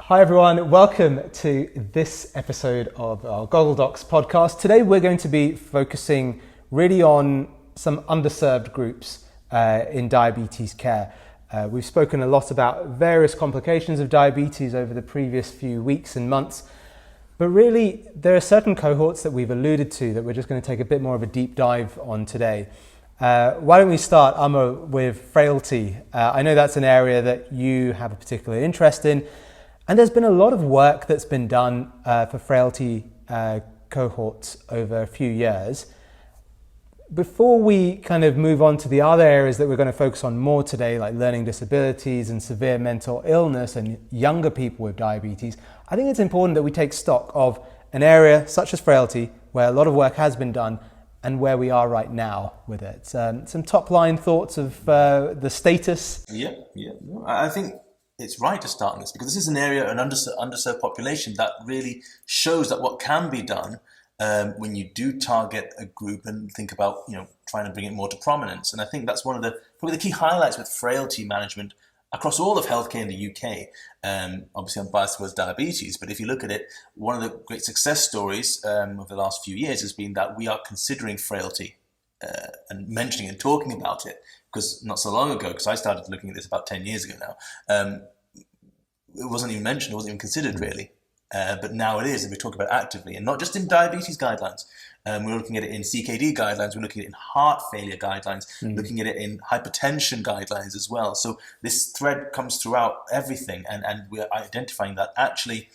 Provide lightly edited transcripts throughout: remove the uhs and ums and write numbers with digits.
Hi everyone, welcome to this episode of our GoggleDocs podcast. Today we're going to be focusing really on some underserved groups in diabetes care. We've spoken a lot about various complications of diabetes over the previous few weeks and months, but really there are certain cohorts that we've alluded to that we're just going to take a bit more of a deep dive on today. Why don't we start, Amar, with frailty? I know that's an area that you have a particular interest in. And there's been a lot of work that's been done for frailty cohorts over a few years. Before we kind of move on to the other areas that we're going to focus on more today, like learning disabilities and severe mental illness and younger people with diabetes, I think it's important that we take stock of an area such as frailty, where a lot of work has been done, and where we are right now with it. Some top line thoughts of the status? Yeah. I think it's right to start on this because this is an area, an underserved population that really shows that what can be done when you do target a group and think about, trying to bring it more to prominence. And I think that's one of probably the key highlights with frailty management across all of healthcare in the UK. Obviously, I'm biased towards diabetes, but if you look at it, one of the great success stories of the last few years has been that we are considering frailty and mentioning and talking about it. Because not so long ago, because I started looking at this about 10 years ago now, it wasn't even mentioned, it wasn't even considered really. But now it is, and we talk about it actively, and not just in diabetes guidelines. We're looking at it in CKD guidelines, we're looking at it in heart failure guidelines, looking at it in hypertension guidelines as well. So this thread comes throughout everything, and we're identifying that actually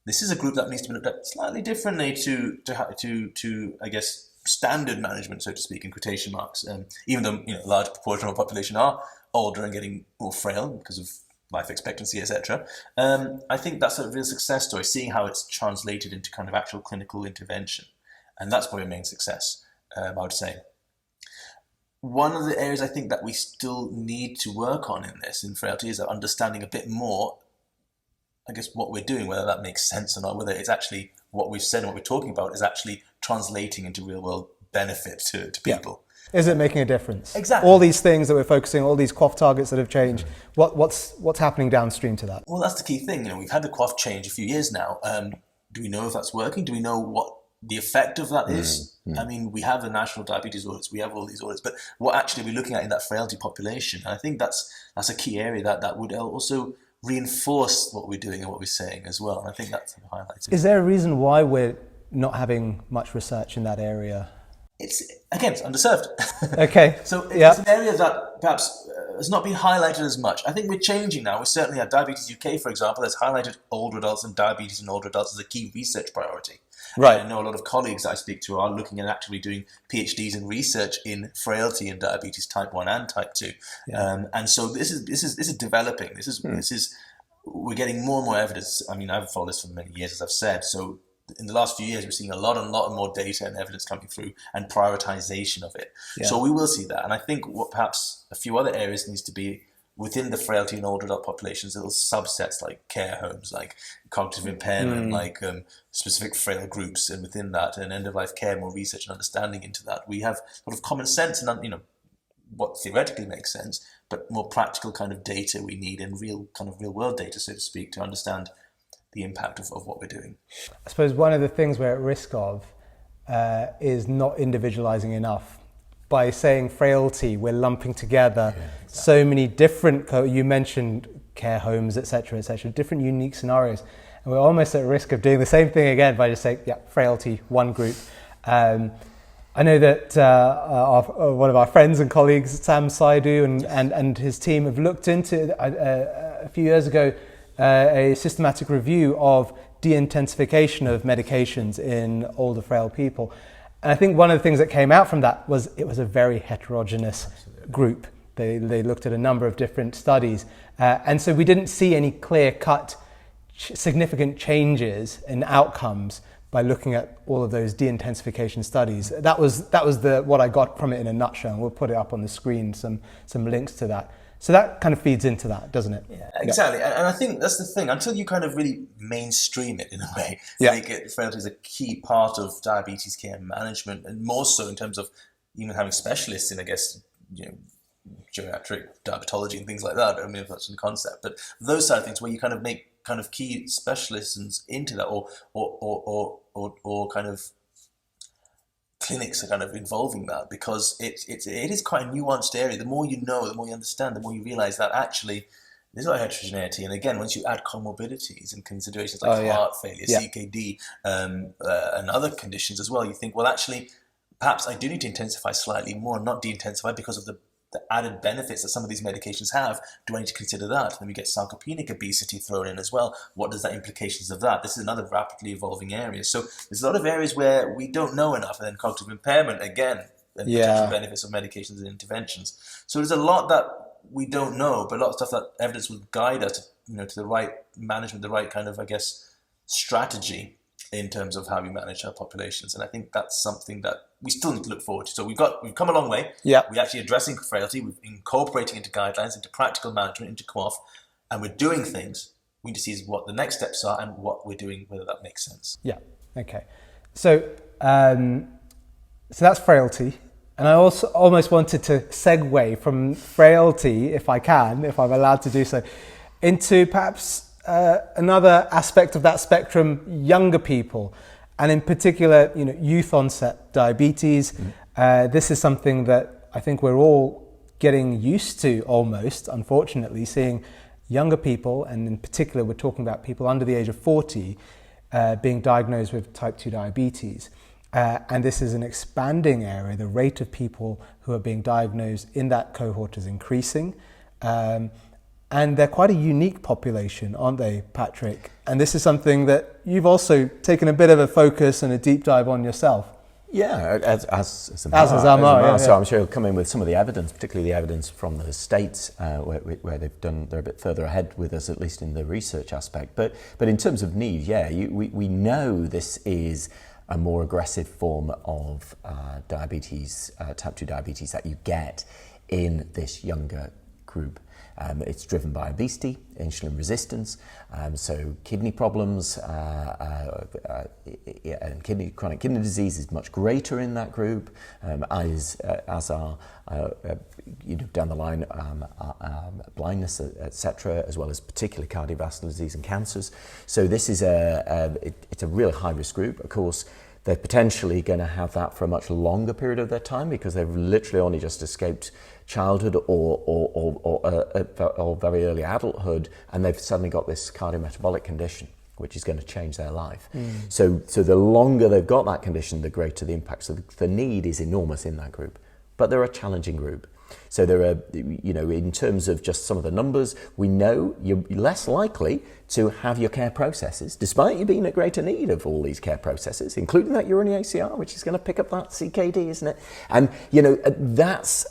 this is a group that needs to be looked at slightly differently to I guess, standard management, so to speak, in quotation marks. Even though a large proportion of the population are older and getting more frail because of life expectancy, etc. I think that's a real success story, seeing how it's translated into kind of actual clinical intervention. And that's probably a main success, I would say. One of the areas I think that we still need to work on in frailty is understanding a bit more, I guess, what we're doing, whether that makes sense or not, whether it's actually what we've said and what we're talking about is actually translating into real world benefit to people. Yeah. Is it making a difference? Exactly. All these things that we're focusing, all these QOF targets that have changed, what's happening downstream to that? Well, that's the key thing. We've had the QOF change a few years now. Do we know if that's working? Do we know what the effect of that is? I mean, we have the national diabetes audits, we have all these audits, but what actually are we looking at in that frailty population? And I think that's a key area that would also reinforce what we're doing and what we're saying as well. And I think that's highlighted. Is there a reason why we're not having much research in that area? It's underserved. Okay. So it's an area that perhaps has not been highlighted as much. I think we're changing now. We certainly have Diabetes UK, for example, has highlighted older adults and diabetes in older adults as a key research priority. Right. I know a lot of colleagues that I speak to are looking at actually doing PhDs in research in frailty and diabetes type 1 and type 2. Yeah. And so this is developing. This is we're getting more and more evidence. I mean, I've followed this for many years, as I've said. So in the last few years, we're seeing a lot more data and evidence coming through and prioritization of it. Yeah. So we will see that. And I think what perhaps a few other areas needs to be within the frailty and older adult populations, little subsets like care homes, like cognitive impairment, like specific frail groups, and within that, and end-of-life care, more research and understanding into that. We have sort of common sense and what theoretically makes sense, but more practical kind of data we need, and real world data, so to speak, to understand the impact of what we're doing. I suppose one of the things we're at risk of is not individualizing enough. By saying frailty, we're lumping together so many different, you mentioned care homes, etc., different unique scenarios. And we're almost at risk of doing the same thing again by just saying, frailty, one group. I know that one of our friends and colleagues, Sam Saidu, and his team have looked into, a few years ago, a systematic review of de-intensification of medications in older, frail people. And I think one of the things that came out from that was it was a very heterogeneous group. They looked at a number of different studies. And so we didn't see any clear-cut significant changes in outcomes by looking at all of those de-intensification studies. That was what I got from it in a nutshell. And we'll put it up on the screen, some links to that. So that kind of feeds into that, doesn't it? Yeah, exactly. Yeah. And I think that's the thing. Until you kind of really mainstream it in a way, make it frailty as a key part of diabetes care management, and more so in terms of even having specialists in, I guess, geriatric diabetology and things like that. I mean, if that's the concept. But those side of things where you kind of make kind of key specialists into that, or kind of clinics are kind of involving that, because it is quite a nuanced area. The more you know, the more you understand, the more you realize that actually there's a lot of heterogeneity. And again, once you add comorbidities and considerations like heart failure, CKD, and other conditions as well, you think, well, actually, perhaps I do need to intensify slightly more, not de-intensify, because of the added benefits that some of these medications have. Do I need to consider that? Then we get sarcopenic obesity thrown in as well. What does that implications of that? This is another rapidly evolving area. So there's a lot of areas where we don't know enough, and then cognitive impairment again, and potential benefits of medications and interventions. So there's a lot that we don't know, but a lot of stuff that evidence will guide us, to the right management, the right kind of, I guess, strategy in terms of how we manage our populations. And I think that's something that we still need to look forward to. So we've come a long way. Yeah. We're actually addressing frailty, we're incorporating into guidelines, into practical management, into QOF, and we're doing things. We need to see what the next steps are and what we're doing, whether that makes sense. Yeah. Okay. So that's frailty. And I also almost wanted to segue from frailty, if I'm allowed to do so, into perhaps another aspect of that spectrum, younger people, and in particular, youth-onset diabetes. This is something that I think we're all getting used to almost, unfortunately, seeing younger people, and in particular, we're talking about people under the age of 40 being diagnosed with type 2 diabetes. And this is an expanding area. The rate of people who are being diagnosed in that cohort is increasing. And they're quite a unique population, aren't they, Patrick? And this is something that you've also taken a bit of a focus and a deep dive on yourself. Yeah, as Amar. So I'm sure he'll come in with some of the evidence, particularly the evidence from the States, where they're a bit further ahead with us, at least in the research aspect. But in terms of need, we know this is a more aggressive form of diabetes, type 2 diabetes, that you get in this younger group. It's driven by obesity, insulin resistance, so kidney problems, and chronic kidney disease is much greater in that group, as are down the line blindness, etc., as well as particularly cardiovascular disease and cancers. So this is it's a real high risk group. Of course, they're potentially going to have that for a much longer period of their time, because they've literally only just escaped childhood or very early adulthood, and they've suddenly got this cardiometabolic condition, which is going to change their life. So the longer they've got that condition, the greater the impact. So the need is enormous in that group. But they're a challenging group. So there are, in terms of just some of the numbers, we know you're less likely to have your care processes, despite you being at greater need of all these care processes, including that urinary ACR, which is going to pick up that CKD, isn't it? And, that's,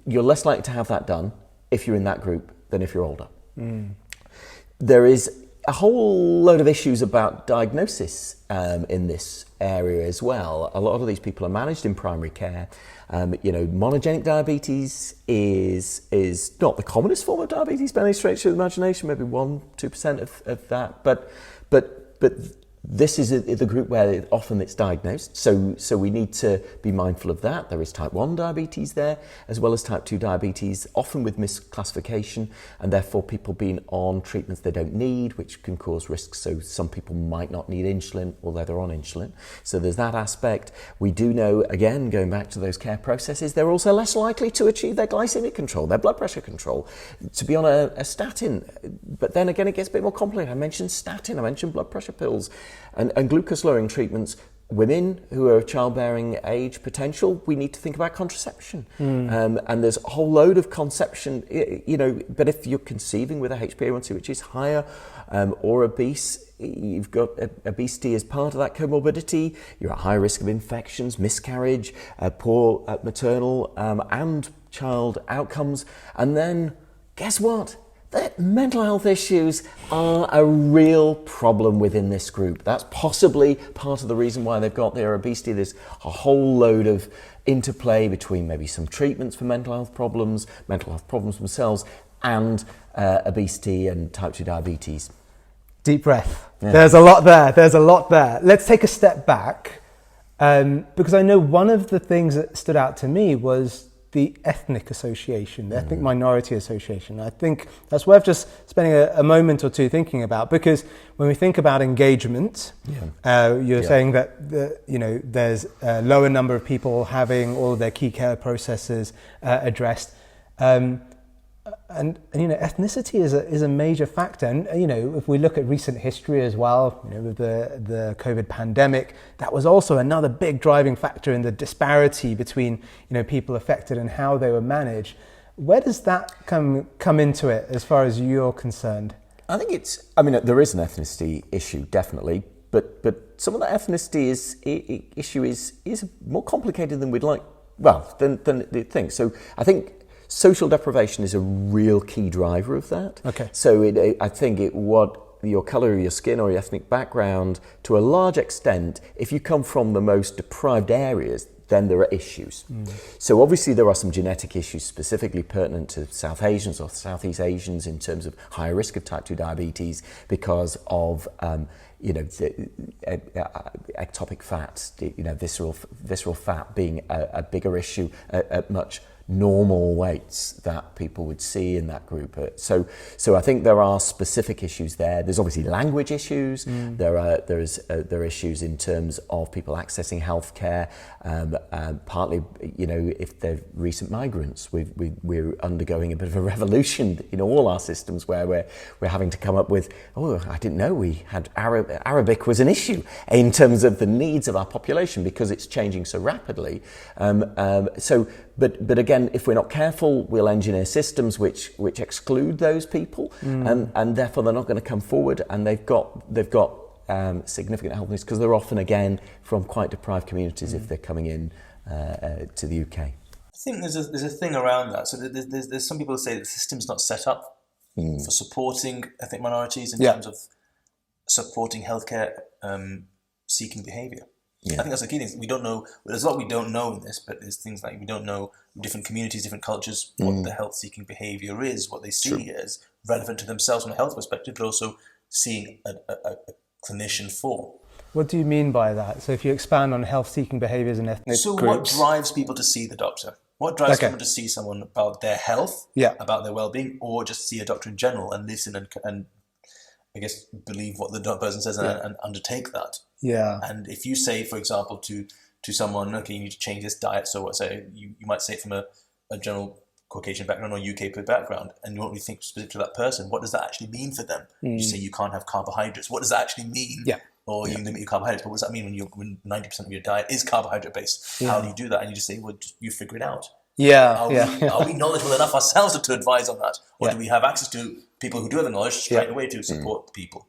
you're less likely to have that done if you're in that group than if you're older. There is a whole load of issues about diagnosis in this area as well. A lot of these people are managed in primary care. Monogenic diabetes is not the commonest form of diabetes by any stretch of the imagination, maybe 1-2% of that, but this is the group where often it's diagnosed, so we need to be mindful of that. There is type 1 diabetes there, as well as type 2 diabetes, often with misclassification, and therefore people being on treatments they don't need, which can cause risks. So some people might not need insulin, although they're on insulin. So there's that aspect. We do know, again, going back to those care processes, they're also less likely to achieve their glycemic control, their blood pressure control, to be on a statin. But then again, it gets a bit more complicated. I mentioned statin, I mentioned blood pressure pills. And glucose-lowering treatments, women who are of childbearing age potential, we need to think about contraception. And there's a whole load of conception, but if you're conceiving with a HbA1c which is higher or obese, you've got obesity as part of that comorbidity, you're at high risk of infections, miscarriage, poor maternal and child outcomes. And then, guess what? That mental health issues are a real problem within this group. That's possibly part of the reason why they've got their obesity. There's a whole load of interplay between maybe some treatments for mental health problems themselves, and obesity and type 2 diabetes. Deep breath. Yeah. There's a lot there. Let's take a step back, because I know one of the things that stood out to me was the ethnic association, the ethnic minority association. I think that's worth just spending a moment or two thinking about, because when we think about engagement, you're saying that there's a lower number of people having all of their key care processes addressed. And ethnicity is a major factor. And if we look at recent history as well, with the COVID pandemic, that was also another big driving factor in the disparity between people affected and how they were managed. Where does that come into it as far as you're concerned? I think there is an ethnicity issue, definitely, but some of that ethnicity issue is more complicated than we'd like. Well, than they think. So I think social deprivation is a real key driver of that. Okay. So I think what your colour of your skin or your ethnic background, to a large extent, if you come from the most deprived areas, then there are issues. So obviously there are some genetic issues specifically pertinent to South Asians or Southeast Asians in terms of higher risk of type 2 diabetes because of ectopic fat, visceral fat being a bigger issue at much normal weights that people would see in that group. So I think there are specific issues there. There's obviously language issues. There are issues in terms of people accessing healthcare. Partly, if they're recent migrants, we're undergoing a bit of a revolution in all our systems where we're having to come up with, I didn't know we had Arabic was an issue in terms of the needs of our population because it's changing so rapidly. But again, if we're not careful, we'll engineer systems which exclude those people, and therefore they're not going to come forward, and they've got significant health needs because they're often again from quite deprived communities if they're coming in to the UK. I think there's a thing around that. So there's some people who say that the system's not set up for supporting ethnic minorities in terms of supporting healthcare seeking behaviour. I think that's the key thing. We don't know. There's a lot we don't know in this, but there's things like we don't know different communities, different cultures, what the health-seeking behaviour is, what they see as relevant to themselves from a health perspective, but also seeing a clinician for. What do you mean by that? So if you expand on health-seeking behaviours and ethnic groups. So what drives people to see the doctor? What drives someone to see someone about their health, about their well-being, or just see a doctor in general and listen and I guess believe what the person says and undertake that? Yeah. And if you say, for example, to someone, okay, you need to change this diet. So what say you might say it from a general Caucasian background or UK background, and you won't really think specific to that person. What does that actually mean for them? You say you can't have carbohydrates. What does that actually mean? Or you limit your carbohydrates. But what does that mean when 90% of your diet is carbohydrate based? How do you do that? And you just say, well, you figure it out. Are we knowledgeable enough ourselves to advise on that? Or do we have access to people who do have the knowledge straight away to support the people?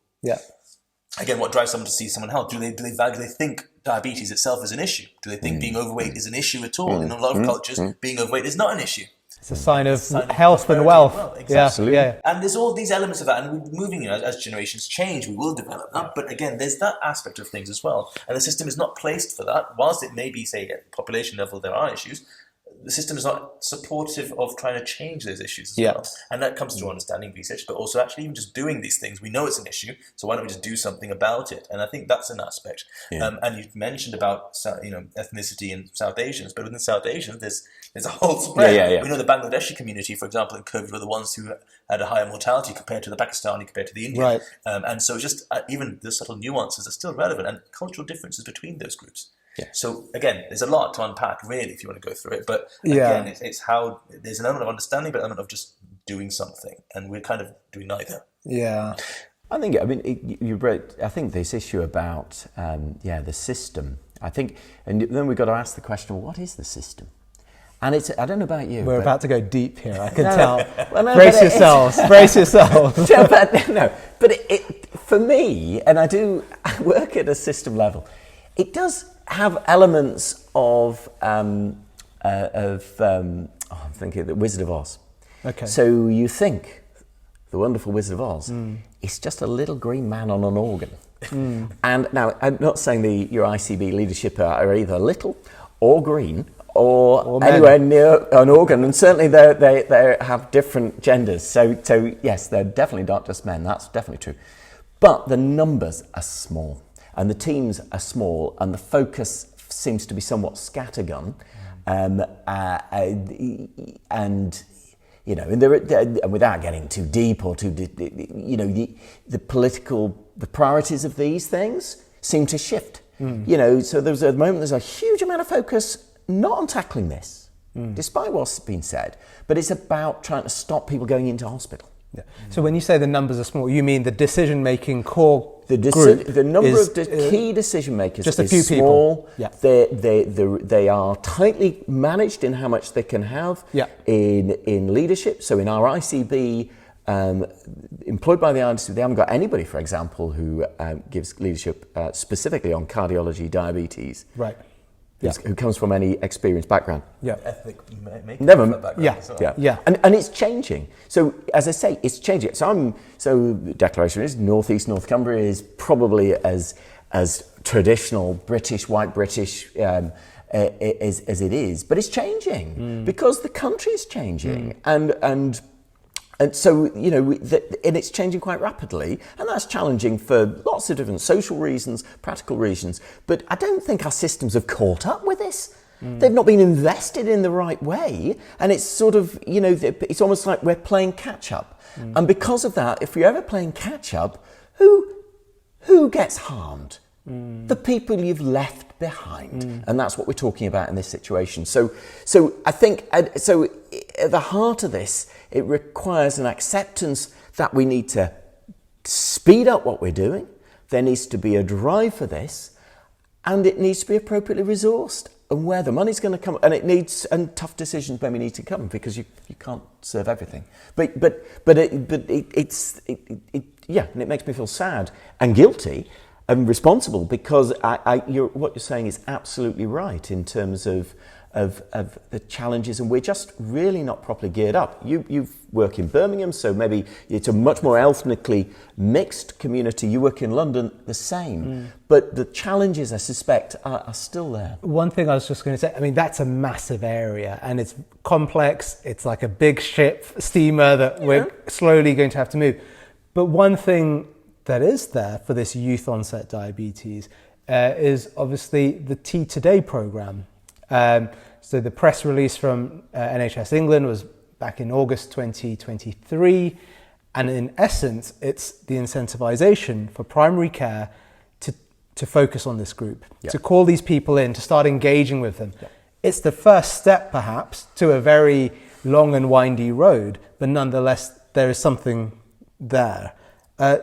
Again, what drives someone to see someone health? Do they think diabetes itself is an issue? Do they think being overweight is an issue at all? In a lot of cultures, being overweight is not an issue. It's a sign of health and wealth. Exactly. And there's all these elements of that, and we're moving, as generations change, we will develop that. But again, there's that aspect of things as well. And the system is not placed for that. Whilst it may be, say, at population level, there are issues, the system is not supportive of trying to change those issues as well. And that comes through understanding research, but also actually even just doing these things. We know it's an issue, so why don't we just do something about it? And I think that's an aspect. And you mentioned about ethnicity in South Asians, but within South Asians, there's a whole spread. We know the Bangladeshi community, for example, in COVID were the ones who had a higher mortality compared to the Pakistani, compared to the Indian. And so just even the subtle nuances are still relevant, and cultural differences between those groups. So again, there's a lot to unpack, really, if you want to go through it. But again, it's how there's an element of understanding, but an element of just doing something, and we're kind of doing neither. I think this issue about the system. I think, and then we've got to ask the question: well, what is the system? And it's, I don't know about you. We're about to go deep here, I can tell. Brace yourselves. But for me, and I work at a system level, it does have elements of I'm thinking the Wizard of Oz. So you think the wonderful Wizard of Oz is just a little green man on an organ. And now I'm not saying your ICB leadership are either little or green or anywhere near an organ, and certainly they have different genders. So yes, they're definitely not just men. That's definitely true. But the numbers are small. And the teams are small, and the focus seems to be somewhat scattergun. And you know, and without getting too deep or you know, the priorities of these things seem to shift. You know, so there's a huge amount of focus not on tackling this, despite what's been said, but it's about trying to stop people going into hospital. Yeah. So when you say the numbers are small, you mean the decision-making core group? The number of key decision makers just a is few small. People. They are tightly managed in how much they can have in leadership. So in our ICB, employed by the ICB, they haven't got anybody, for example, who gives leadership specifically on cardiology, diabetes. Right. Who comes from any experienced background. Ethnic makeup background as well. And it's changing. So as I say, it's changing. So the declaration is North Cumbria is probably as traditional British, white British as it is, but it's changing because the country is changing, and so, you know, and it's changing quite rapidly, and that's challenging for lots of different social reasons, practical reasons. But I don't think our systems have caught up with this. They've not been invested in the right way, and it's sort of, you know, it's almost like we're playing catch up. And because of that, if you're ever playing catch up, who gets harmed? The people you've left behind, and that's what we're talking about in this situation. So I think at the heart of this, it requires an acceptance that we need to speed up what we're doing. There needs to be a drive for this, and it needs to be appropriately resourced. And where the money's going to come, and tough decisions maybe need to come, because you can't serve everything. But it makes me feel sad and guilty and responsible, because what you're saying is absolutely right in terms of the challenges, and we're just really not properly geared up. You work in Birmingham, so maybe it's a much more ethnically mixed community. You work in London, the same. But the challenges, I suspect, are still there. One thing I was just going to say, I mean, that's a massive area, and it's complex. It's like a big steamer that we're slowly going to have to move. But one thing that is there for this youth-onset diabetes is obviously the T Today programme. So the press release from NHS England was back in August 2023, and in essence, it's the incentivization for primary care to focus on this group, to call these people in, to start engaging with them. It's the first step, perhaps, to a very long and windy road, but nonetheless, there is something there. Do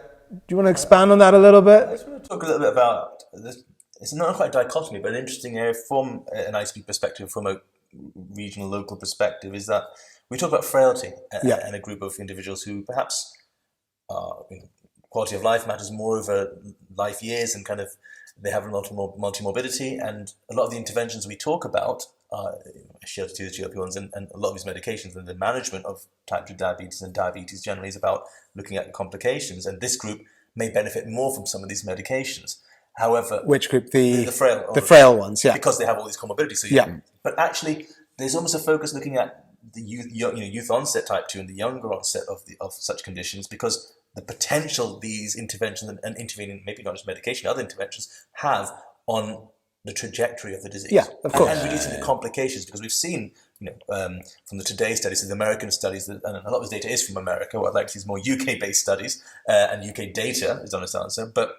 you want to expand on that a little bit? I just want to talk a little bit about this. It's not quite a dichotomy, but an interesting area from an ICB perspective, from a regional, local perspective, is that we talk about frailty and a group of individuals who perhaps quality of life matters more over life years, and kind of they have a lot more multi-morbidity, and a lot of the interventions we talk about, SGLT2s, GLP-1s, and a lot of these medications, and the management of type 2 diabetes and diabetes generally is about looking at the complications, and this group may benefit more from some of these medications. However, which group? The frail ones, because they have all these comorbidities. So but actually, there's almost a focus looking at the youth onset type 2 and the younger onset of such conditions, because the potential these interventions and intervening, maybe not just medication, other interventions have on the trajectory of the disease. Yeah, of course. And reducing the complications, because we've seen, from the Today studies, the American studies, and a lot of this data is from America. What I'd like to see is more UK-based studies, and UK data is the honest answer, but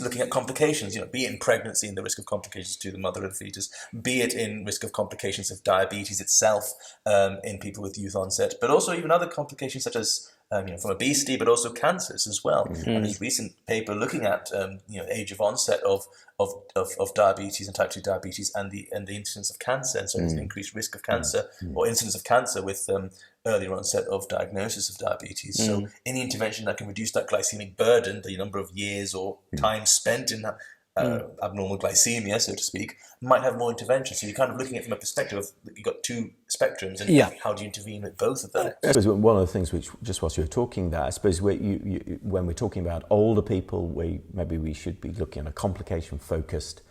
looking at complications, be it in pregnancy and the risk of complications to the mother and fetus, be it in risk of complications of diabetes itself in people with youth onset, but also even other complications such as from obesity, but also cancers as well. And this recent paper looking at age of onset of diabetes and type 2 diabetes and the incidence of cancer, and so there's an increased risk of cancer or incidence of cancer with earlier onset of diagnosis of diabetes. So any intervention that can reduce that glycemic burden, the number of years or time spent in that abnormal glycemia, so to speak, might have more intervention. So you're kind of looking at it from a perspective of you've got two spectrums, and how do you intervene with both of them? I suppose one of the things which, just whilst you were talking there, I suppose when we're talking about older people, maybe we should be looking at a complication-focused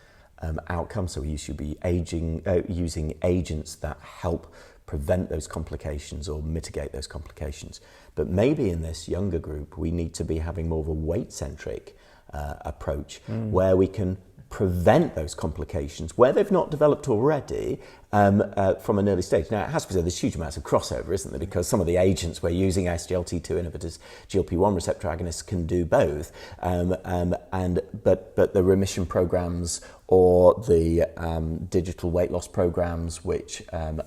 outcome. So we should be using agents that help prevent those complications or mitigate those complications. But maybe in this younger group, we need to be having more of a weight-centric approach, where we can prevent those complications where they've not developed already from an early stage. Now, it has to be said, there's huge amounts of crossover, isn't there? Because some of the agents we're using, SGLT2 inhibitors, GLP-1 receptor agonists, can do both. But the remission programs or the digital weight loss programs, which are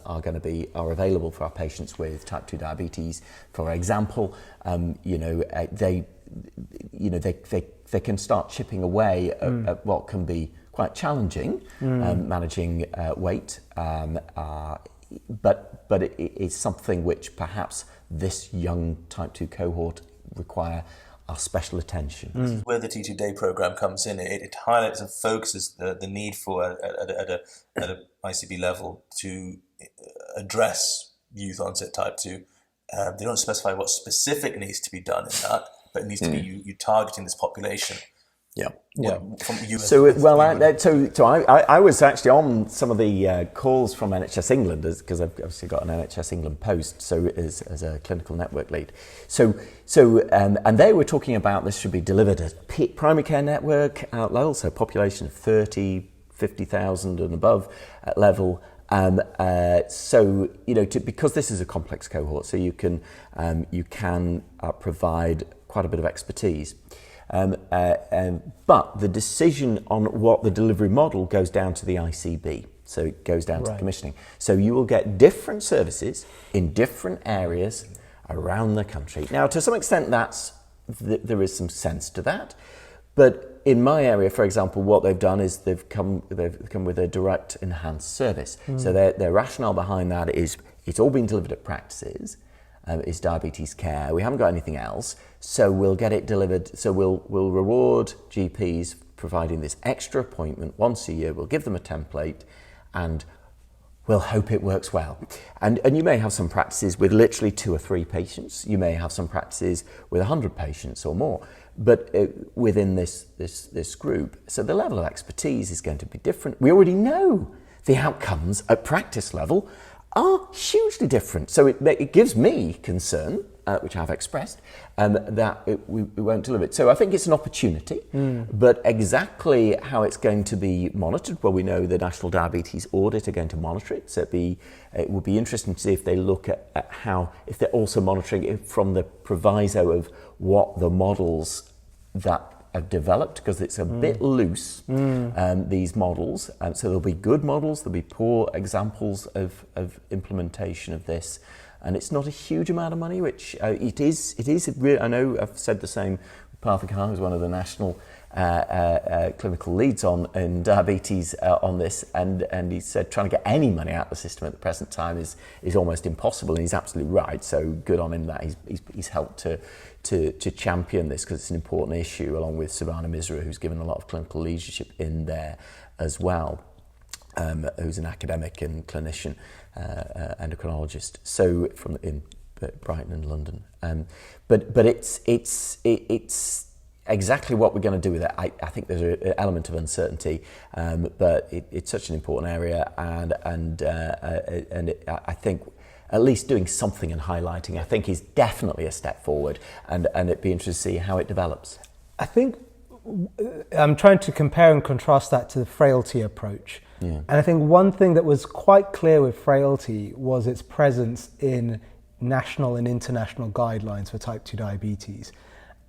available for our patients with type 2 diabetes, for example, they can start chipping away at what can be quite challenging, managing weight, but it is something which perhaps this young type 2 cohort require our special attention. This is where the T2 Day program comes in. It highlights and focuses the need for at a ICB level to address youth onset type 2. They don't specify what specific needs to be done in that, but it needs to be you targeting this population. Yeah. I was actually on some of the calls from NHS England, because I've obviously got an NHS England post, so as a clinical network lead. And they were talking about this should be delivered as primary care network out level, so population of 30, 50,000 and above at level. Because this is a complex cohort, so you can provide quite a bit of expertise. But the decision on what the delivery model goes down to the ICB, so it goes down to commissioning. So you will get different services in different areas around the country. Now, to some extent, there is some sense to that, but in my area, for example, what they've done is they've come with a direct enhanced service. So their rationale behind that is it's all been delivered at practices. Is diabetes care. We haven't got anything else, so we'll get it delivered. So we'll reward GPs providing this extra appointment once a year. We'll give them a template, and we'll hope it works well. And you may have some practices with literally 2 or 3 patients. You may have some practices with 100 patients or more. But within this group, so the level of expertise is going to be different. We already know the outcomes at practice level are hugely different. So it gives me concern, which I've expressed, that we won't deliver it. So I think it's an opportunity, but exactly how it's going to be monitored, well, we know the National Diabetes Audit are going to monitor it. So it would be interesting to see if they look at how, if they're also monitoring it from the proviso of what the models that have developed, because it's a bit loose, these models. So there'll be good models, there'll be poor examples of implementation of this. And it's not a huge amount of money, which it is really, I know I've said the same. Partha Khan, who's one of the national clinical leads in diabetes on this, and he said trying to get any money out of the system at the present time is almost impossible, and he's absolutely right. So good on him that he's helped to champion this, because it's an important issue, along with Savannah Misra, who's given a lot of clinical leadership in there as well, who's an academic and clinician, endocrinologist. So in Brighton and London, but it's exactly what we're going to do with it. I think there's an element of uncertainty, but it's such an important area, and I think at least doing something and highlighting, I think, is definitely a step forward, and it'd be interesting to see how it develops. I think I'm trying to compare and contrast that to the frailty approach. Yeah. And I think one thing that was quite clear with frailty was its presence in national and international guidelines for type 2 diabetes.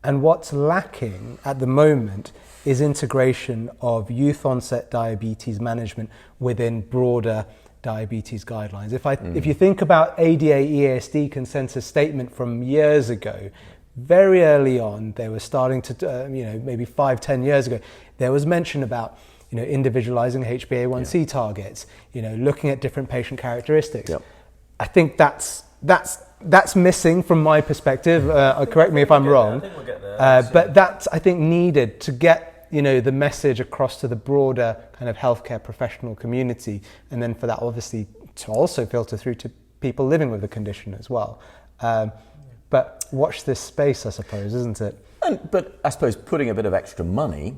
And what's lacking at the moment is integration of youth-onset diabetes management within broader diabetes guidelines. If you think about ADA EASD consensus statement from years ago, very early on, they were starting to, maybe 5-10 years ago, there was mention about, individualizing HbA1c targets, looking at different patient characteristics. Yep. I think that's missing from my perspective. Correct me if I'm wrong. I think we'll get there. But that's, I think, needed to get the message across to the broader kind of healthcare professional community, and then for that obviously to also filter through to people living with the condition as well. But watch this space, I suppose, isn't it? But I suppose putting a bit of extra money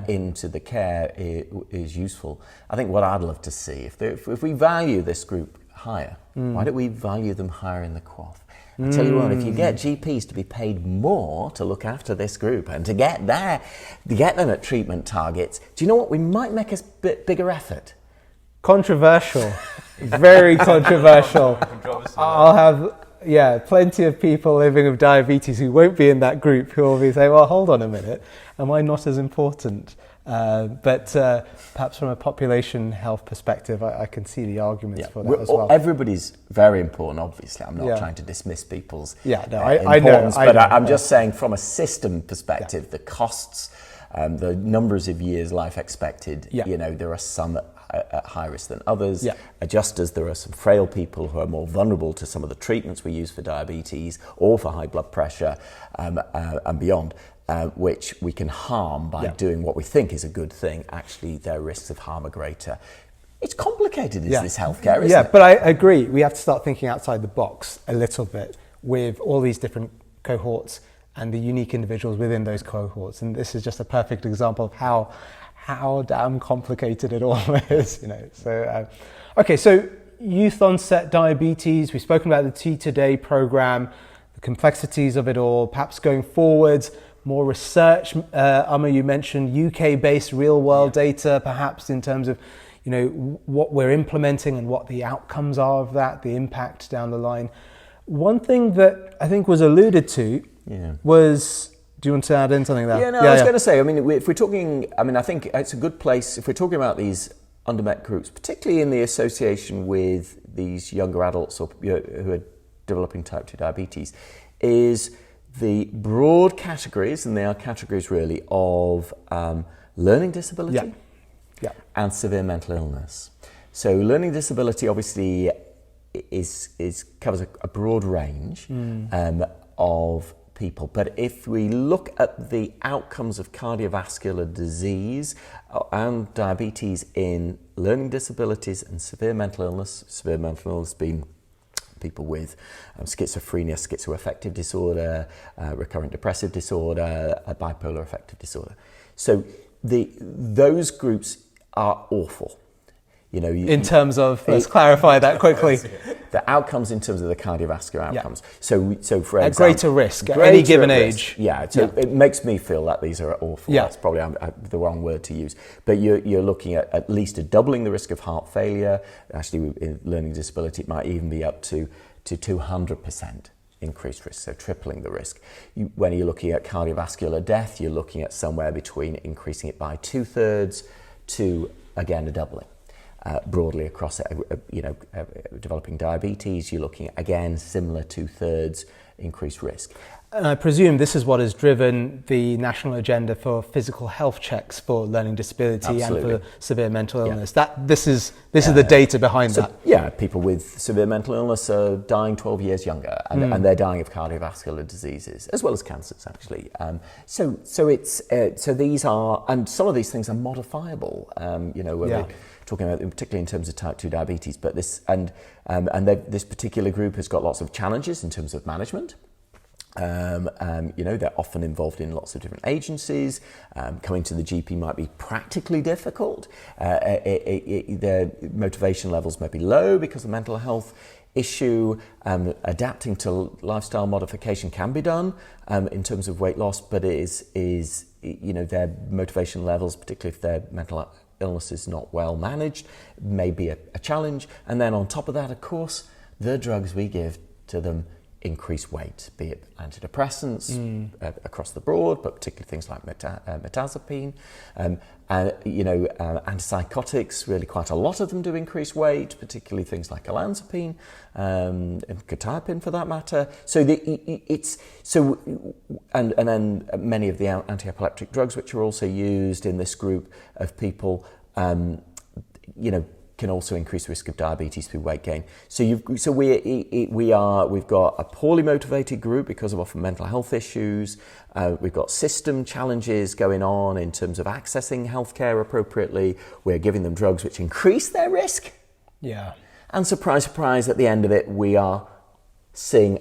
into the care is useful. I think what I'd love to see, if we value this group higher, why don't we value them higher in the QOF? I tell you what, if you get GPs to be paid more to look after this group and to get them at treatment targets, do you know what? We might make a bit bigger effort. Controversial. Very controversial. I'll have, plenty of people living with diabetes who won't be in that group who will be saying, well, hold on a minute, am I not as important? But perhaps from a population health perspective, I can see the arguments for that as well. Everybody's very important, obviously. I'm not trying to dismiss people's I importance, know. I'm just saying from a system perspective, the costs, the numbers of years life expected, there are some at higher risk than others. Yeah. Just as there are some frail people who are more vulnerable to some of the treatments we use for diabetes or for high blood pressure and beyond. Which we can harm by doing what we think is a good thing. Actually, their risks of harm are greater. It's complicated, this healthcare, isn't it? Yeah, but I agree. We have to start thinking outside the box a little bit with all these different cohorts and the unique individuals within those cohorts. And this is just a perfect example of how damn complicated it all is. So youth-onset diabetes. We've spoken about the T Today program, the complexities of it all. Perhaps going forwards, more research. Amar, you mentioned UK-based real-world data, perhaps in terms of, what we're implementing and what the outcomes are of that, the impact down the line. One thing that I think was alluded to was. Do you want to add in something there? I was going to say. If we're talking, I think it's a good place if we're talking about these undermet groups, particularly in the association with these younger adults or who are developing type 2 diabetes, is the broad categories, and they are categories really, of learning disability and severe mental illness. So learning disability obviously covers a broad range of people. But if we look at the outcomes of cardiovascular disease and diabetes in learning disabilities and severe mental illness being people with schizophrenia, schizoaffective disorder, recurrent depressive disorder, bipolar affective disorder. So those groups are awful. In terms of, let's clarify that quickly. The outcomes in terms of the cardiovascular outcomes. So for example, at greater risk at any given age. It makes me feel that these are awful. That's probably the wrong word to use. But you're looking at least a doubling the risk of heart failure. Actually, in learning disability, it might even be up to 200% increased risk, so tripling the risk. When you're looking at cardiovascular death, you're looking at somewhere between increasing it by 2/3 to, again, a doubling. Broadly across developing diabetes, you're looking at, again, similar 2/3 increased risk. And I presume this is what has driven the national agenda for physical health checks for learning disability and for severe mental illness. This is the data behind that. Yeah, people with severe mental illness are dying 12 years younger, and they're dying of cardiovascular diseases as well as cancers, actually. So these are, and some of these things are modifiable. We're talking about, particularly in terms of type 2 diabetes, but this this particular group has got lots of challenges in terms of management. They're often involved in lots of different agencies. Coming to the GP might be practically difficult. Their motivation levels may be low because of mental health issue. Adapting to lifestyle modification can be done in terms of weight loss, but it is their motivation levels, particularly if their mental illness is not well managed, may be a challenge. And then on top of that, of course, the drugs we give to them increase weight, be it antidepressants across the board, but particularly things like metazapine, antipsychotics. Really, quite a lot of them do increase weight, particularly things like olanzapine and quetiapine, for that matter. And then many of the anti-epileptic drugs, which are also used in this group of people, can also increase the risk of diabetes through weight gain. We've got a poorly motivated group because of often mental health issues. We've got system challenges going on in terms of accessing healthcare appropriately. We're giving them drugs which increase their risk. Yeah. And surprise, surprise, at the end of it, we are seeing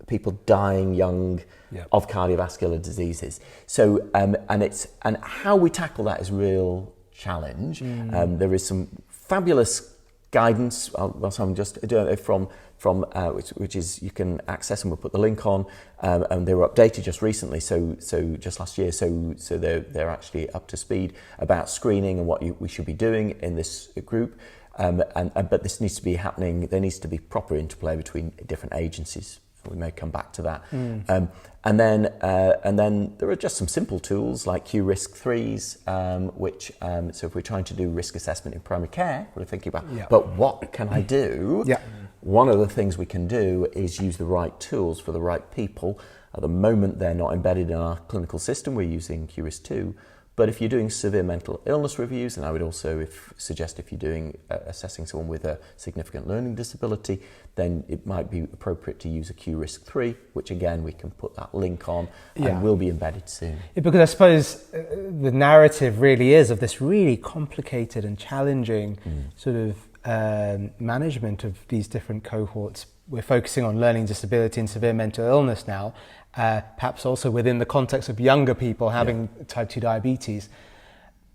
people dying young of cardiovascular diseases. So, and how we tackle that is real challenge. There is some fabulous guidance, I'm just doing it from which is you can access, and we'll put the link on. And they were updated just recently, so just last year. So they're actually up to speed about screening and what we should be doing in this group. But this needs to be happening. There needs to be proper interplay between different agencies. We may come back to that. And then there are just some simple tools like Q-Risk-3s, which so if we're trying to do risk assessment in primary care, we're thinking about, but what can I do? One of the things we can do is use the right tools for the right people. At the moment, they're not embedded in our clinical system. We're using Q-Risk-2. But if you're doing severe mental illness reviews, and I would also suggest if you're doing assessing someone with a significant learning disability, then it might be appropriate to use a Q-Risk-3, which again, we can put that link on and will be embedded soon. Because I suppose the narrative really is of this really complicated and challenging sort of management of these different cohorts. We're focusing on learning disability and severe mental illness now, perhaps also within the context of younger people having type 2 diabetes.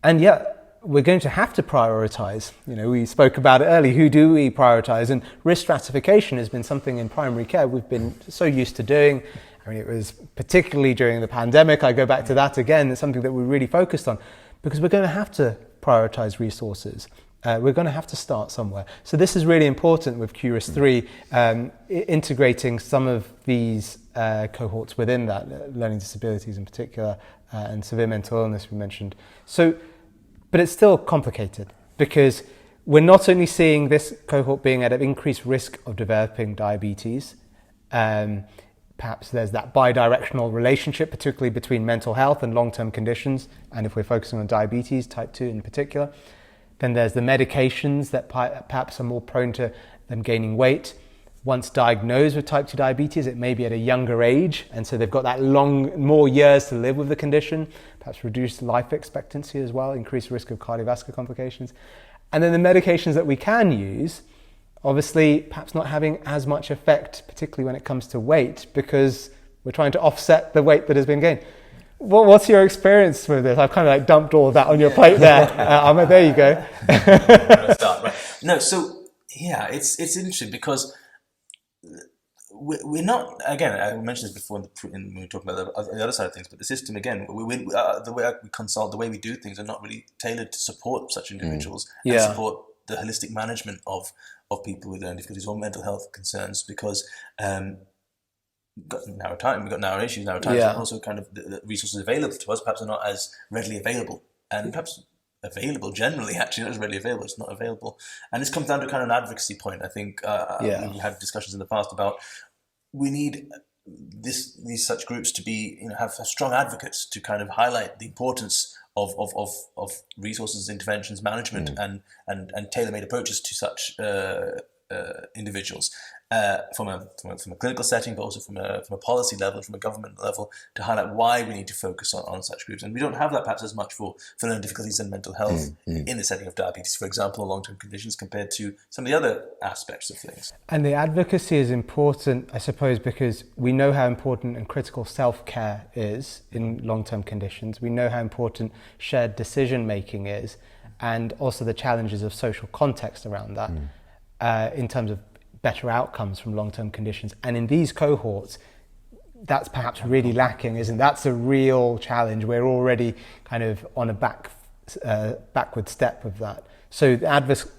And yet, we're going to have to prioritize. We spoke about it earlier. Who do we prioritize? And risk stratification has been something in primary care we've been so used to doing. I mean, it was particularly during the pandemic. I go back to that again. It's something that we really focused on because we're going to have to prioritize resources. We're going to have to start somewhere. So this is really important with Q-Risk-3, integrating some of these cohorts within that, learning disabilities in particular, and severe mental illness we mentioned. So, but it's still complicated because we're not only seeing this cohort being at an increased risk of developing diabetes, perhaps there's that bi-directional relationship, particularly between mental health and long-term conditions, and if we're focusing on diabetes, type 2 in particular. Then there's the medications that perhaps are more prone to them gaining weight. Once diagnosed with type 2 diabetes, it may be at a younger age, and so they've got that more years to live with the condition, perhaps reduced life expectancy as well, increased risk of cardiovascular complications. And then the medications that we can use, obviously perhaps not having as much effect, particularly when it comes to weight, because we're trying to offset the weight that has been gained. What's your experience with this? I've kind of dumped all of that on your plate there. Amar, there you go. No, so yeah, it's interesting because we're not, again, I mentioned this before when we were talking about the other side of things, but the system, again, the way we consult, the way we do things are not really tailored to support such individuals and support the holistic management of people with learning difficulties or mental health concerns, because we've got narrow time, we've got narrow issues, narrow times, and also kind of the resources available to us perhaps are not as readily available, and perhaps available generally, actually not as readily available, it's not available. And this comes down to kind of an advocacy point. I think we had discussions in the past about we need these such groups to be, have strong advocates to kind of highlight the importance of resources, interventions, management, and tailor-made approaches to such individuals. From a clinical setting, but also from a policy level, from a government level, to highlight why we need to focus on such groups. And we don't have that perhaps as much for learning difficulties and mental health in the setting of diabetes, for example, or long-term conditions compared to some of the other aspects of things. And the advocacy is important, I suppose, because we know how important and critical self-care is in long-term conditions. We know how important shared decision-making is, and also the challenges of social context around that in terms of better outcomes from long-term conditions. And in these cohorts, that's perhaps really lacking, isn't it? That's a real challenge. We're already kind of on a backward step of that. So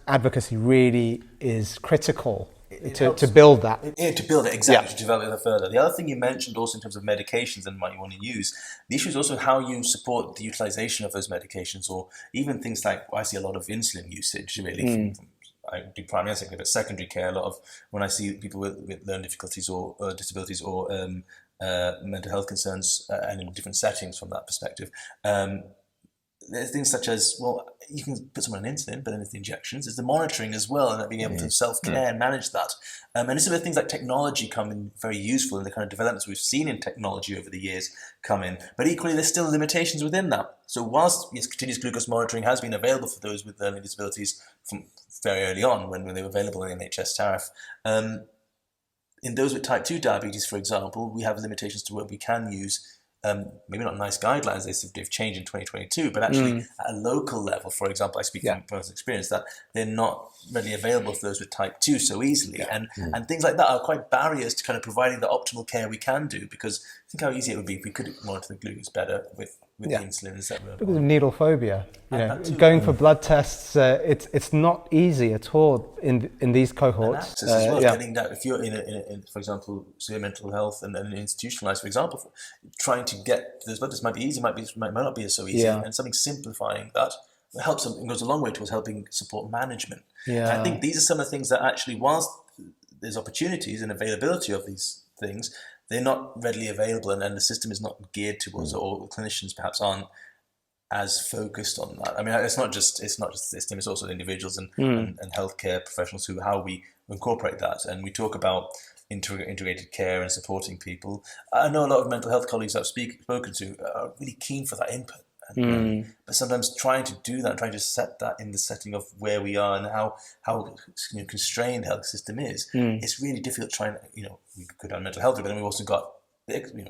advocacy really is critical to build that. To build it, exactly, to develop it further. The other thing you mentioned also in terms of medications and what you want to use, the issue is also how you support the utilization of those medications, or even things like, I see a lot of insulin usage really from I do primary care, but secondary care, a lot of when I see people with learning difficulties or disabilities or mental health concerns and in different settings from that perspective, there's things such as, well, you can put someone on insulin, but then there's the injections, there's the monitoring as well, and being able to self-care and manage that. And this is where things like technology come in very useful, and the kind of developments we've seen in technology over the years come in. But equally, there's still limitations within that. So whilst continuous glucose monitoring has been available for those with learning disabilities from very early on, when they were available in the NHS tariff, in those with type 2 diabetes, for example, we have limitations to what we can use maybe not nice guidelines, they've changed in 2022, but actually at a local level, for example, I speak from personal experience, that they're not readily available for those with type 2 so easily. And things like that are quite barriers to kind of providing the optimal care we can do, because think how easy it would be if we could monitor the glucose better with insulin, etc. Because of needle phobia, going for blood tests, it's not easy at all in these cohorts. And access as well, getting that, if you're in for example, severe mental health and institutionalized, for example, trying to get those blood tests might be easy, might not be so easy, and something simplifying that helps them, goes a long way towards helping support management. I think these are some of the things that actually, whilst there's opportunities and availability of these things, they're not readily available, and the system is not geared towards it, or clinicians perhaps aren't as focused on that. I mean, it's not just the system; it's also individuals and healthcare professionals how we incorporate that. And we talk about integrated care and supporting people. I know a lot of mental health colleagues I've spoken to are really keen for that input. But sometimes trying to do that, trying to set that in the setting of where we are and how constrained the health system is, it's really difficult trying. We could have mental health, but then we've also got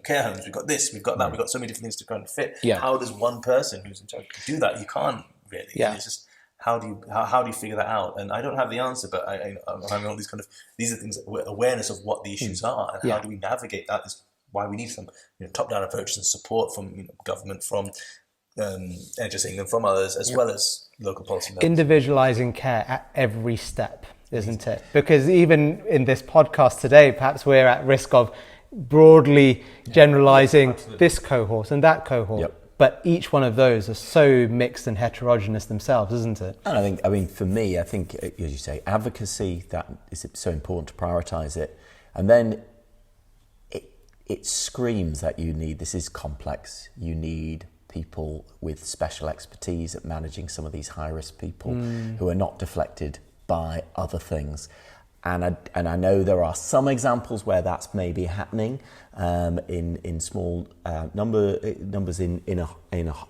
care homes, we've got this, we've got that, we've got so many different things to kind of fit. How does one person who's in charge do that? You can't really. It's just how do you figure that out? And I don't have the answer, but I'm all these are things, awareness of what the issues are and how do we navigate that is why we need some top-down approaches and support from government, from NHS England, from others, as well as local policy makers. Individualising care at every step, isn't it? Because even in this podcast today, perhaps we're at risk of broadly generalising this cohort and that cohort. But each one of those are so mixed and heterogeneous themselves, isn't it? And I mean, for me, I think, as you say, advocacy, that is so important to prioritise it. And then it screams that this is complex. You need people with special expertise at managing some of these high-risk people who are not deflected by other things. And I know there are some examples where that's maybe happening in small numbers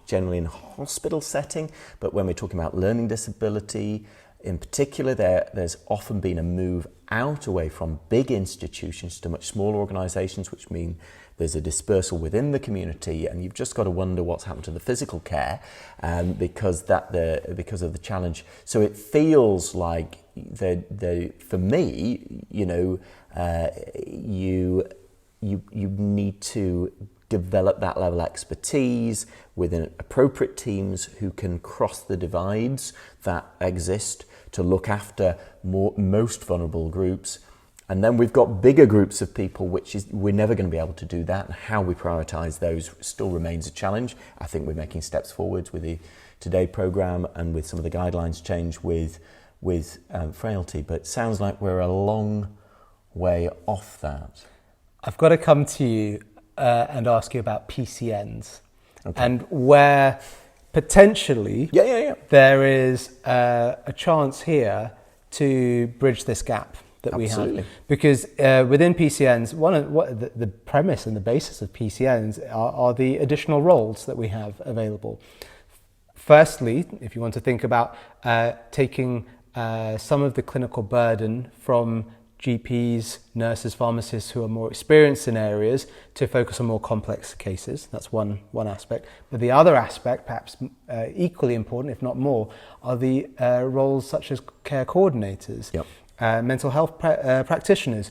generally in a hospital setting. But when we're talking about learning disability in particular, there's often been a move away from big institutions to much smaller organisations, which mean there's a dispersal within the community, and you've just got to wonder what's happened to the physical care because of the challenge. So it feels like for me, you need to develop that level of expertise within appropriate teams who can cross the divides that exist to look after most vulnerable groups. And then we've got bigger groups of people, we're never going to be able to do that. And how we prioritise those still remains a challenge. I think we're making steps forwards with the Today programme and with some of the guidelines change with frailty. But it sounds like we're a long way off that. I've got to come to you and ask you about PCNs and where potentially there is a chance here to bridge this gap that we have. Because within PCNs, the premise and the basis of PCNs are the additional roles that we have available. Firstly, if you want to think about taking some of the clinical burden from GPs, nurses, pharmacists who are more experienced in areas to focus on more complex cases. That's one aspect. But the other aspect, perhaps equally important, if not more, are the roles such as care coordinators, mental health practitioners,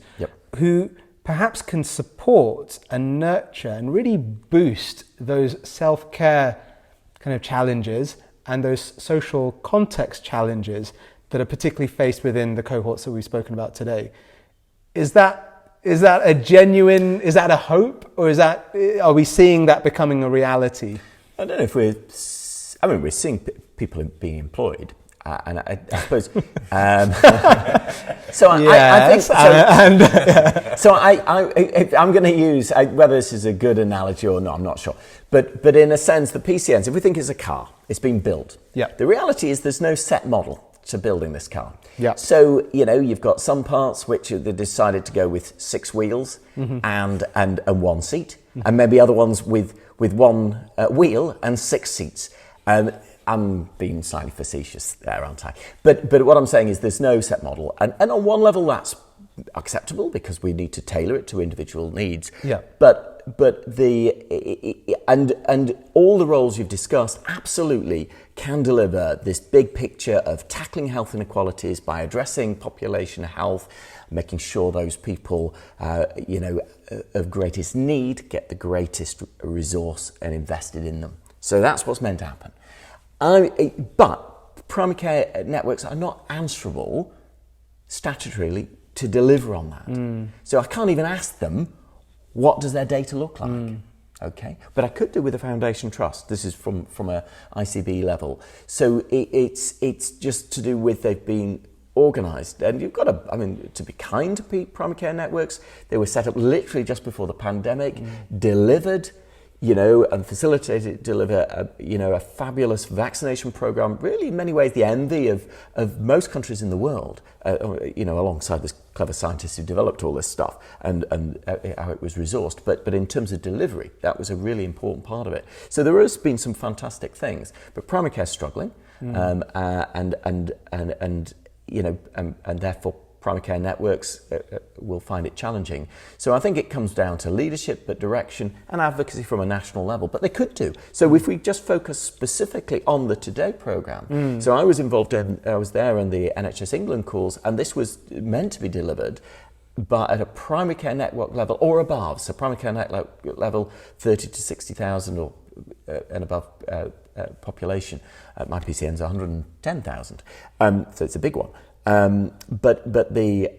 who perhaps can support and nurture and really boost those self-care kind of challenges and those social context challenges that are particularly faced within the cohorts that we've spoken about today. Is that a genuine, is that a hope, or are we seeing that becoming a reality? I don't know if we're seeing people being employed, and I suppose. I think so. So I'm going to use whether this is a good analogy or not. I'm not sure, but in a sense, the PCNs. If we think it's a car, it's been built. The reality is there's no set model to building this car. So you've got some parts which they decided to go with 6 wheels and one seat, and maybe other ones with one wheel and 6 seats. I'm being slightly facetious there, aren't I? But what I'm saying is there's no set model, and on one level that's acceptable because we need to tailor it to individual needs. Yeah. But and all the roles you've discussed absolutely can deliver this big picture of tackling health inequalities by addressing population health, making sure those people, of greatest need get the greatest resource and invested in them. So that's what's meant to happen. But primary care networks are not answerable statutorily to deliver on that. So I can't even ask them, what does their data look like? Okay, but I could do with a foundation trust. This is from a ICB level. So it's just to do with they've been organised, and you've got to be kind to primary care networks. They were set up literally just before the pandemic, delivered, and facilitated, deliver a fabulous vaccination program. Really, in many ways, the envy of most countries in the world. Alongside this clever scientists who developed all this stuff and how it was resourced. But in terms of delivery, that was a really important part of it. So there has been some fantastic things, but primary care is struggling, and therefore primary care networks will find it challenging. So I think it comes down to leadership, but direction and advocacy from a national level. But they could do. So if we just focus specifically on the Today programme. So I was there in the NHS England calls, and this was meant to be delivered but at a primary care network level or above. So primary care network level, 30 to 60,000 or and above population. My PCN's 110,000. So it's a big one. But the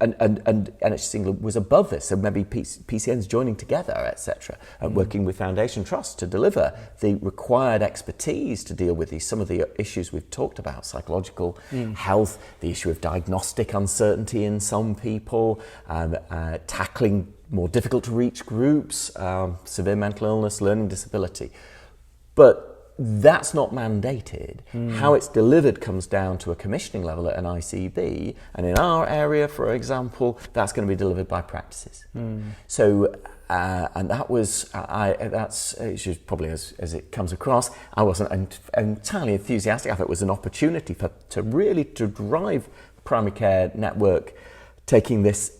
and NHS England was above this, so maybe PCNs joining together, etc., and working with foundation trusts to deliver the required expertise to deal with some of the issues we've talked about: psychological health, the issue of diagnostic uncertainty in some people, tackling more difficult to reach groups, severe mental illness, learning disability, but that's not mandated. How it's delivered comes down to a commissioning level at an ICB, and in our area, for example, that's going to be delivered by practices. So, and that was, that's probably as it comes across. I wasn't entirely enthusiastic. I thought it was an opportunity to really drive primary care network, taking this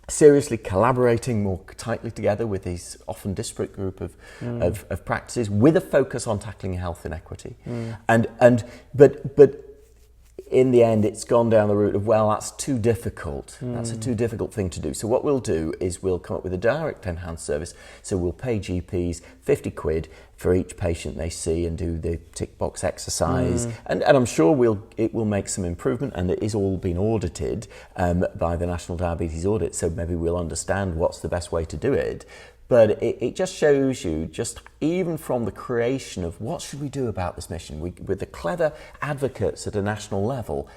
seriously, collaborating more tightly together with these often disparate group of practices with a focus on tackling health inequity. But in the end, it's gone down the route of, well, that's too difficult. That's a too difficult thing to do. So what we'll do is we'll come up with a direct enhanced service. So we'll pay GPs 50 quid for each patient they see and do the tick box exercise. And I'm sure it will make some improvement, and it is all been audited by the National Diabetes Audit. So maybe we'll understand what's the best way to do it. But it just shows you, just even from the creation of what should we do about this mission, with the clever advocates at a national level,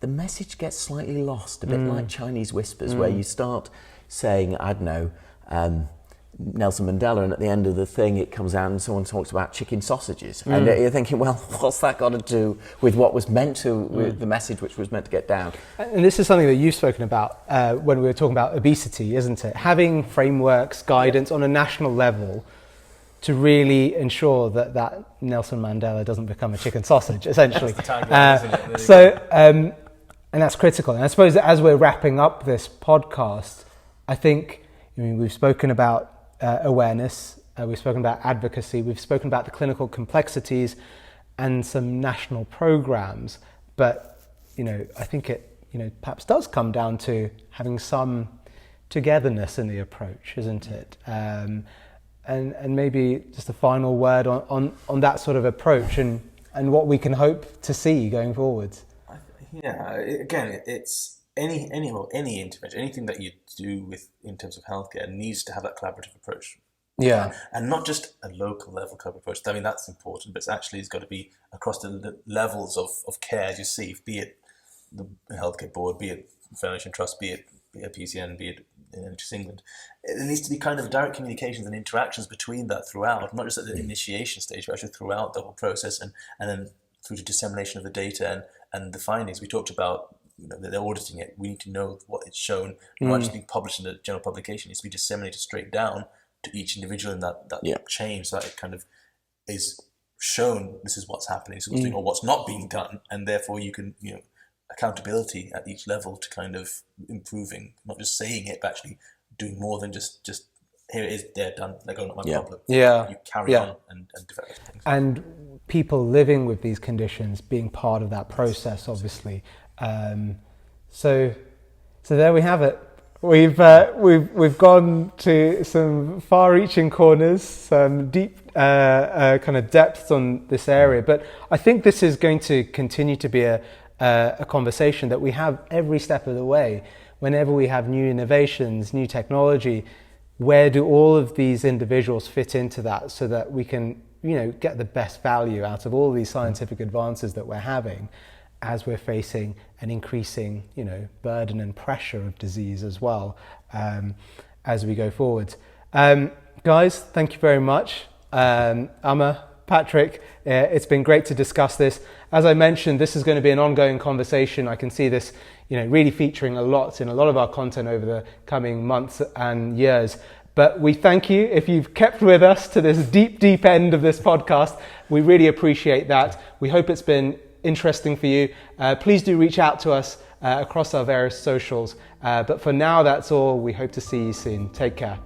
the message gets slightly lost, a bit like Chinese whispers, where you start saying, I don't know, Nelson Mandela, and at the end of the thing it comes out and someone talks about chicken sausages, and you're thinking, well, what's that got to do with what was meant to, with the message which was meant to get down? And this is something that you've spoken about when we were talking about obesity, isn't it? Having frameworks, guidance on a national level to really ensure that Nelson Mandela doesn't become a chicken sausage, essentially. That's the tagline, isn't it? And that's critical. And I suppose that as we're wrapping up this podcast, I think, we've spoken about awareness, we've spoken about advocacy, we've spoken about the clinical complexities and some national programs, but I think it perhaps does come down to having some togetherness in the approach, isn't it? And maybe just a final word on that sort of approach and what we can hope to see going forwards. Yeah, again, it's any intervention, anything that you do in terms of healthcare needs to have that collaborative approach. Yeah. And not just a local level collaborative approach. I mean, that's important, but it's got to be across the levels of care, as you see, be it the healthcare board, be it Foundation Trust, be it PCN, be it NHS England. There needs to be kind of direct communications and interactions between that throughout, not just at the initiation stage, but actually throughout the whole process, and then through to dissemination of the data and the findings. We talked about they're auditing it. We need to know what it's shown, not just being published in a general publication. It needs to be disseminated straight down to each individual in that chain, so that it kind of is shown this is what's happening, so what's doing or what's not being done, and therefore you can accountability at each level to kind of improving, not just saying it, but actually doing more than just here it is, there, done, let go, not my problem. You carry on and develop things. And people living with these conditions being part of that process, obviously. So there we have it. We've gone to some far-reaching corners, some deep kind of depths on this area, but I think this is going to continue to be a conversation that we have every step of the way. Whenever we have new innovations, new technology, where do all of these individuals fit into that, so that we can, get the best value out of all these scientific advances that we're having, as we're facing an increasing, burden and pressure of disease as well, as we go forward. Guys, thank you very much. Amar, Patrick, it's been great to discuss this. As I mentioned, this is going to be an ongoing conversation. I can see this, really featuring a lot in a lot of our content over the coming months and years. But we thank you if you've kept with us to this deep end of this podcast. We really appreciate that. We hope it's been interesting for you. Please do reach out to us across our various socials. But for now, that's all. We hope to see you soon. Take care.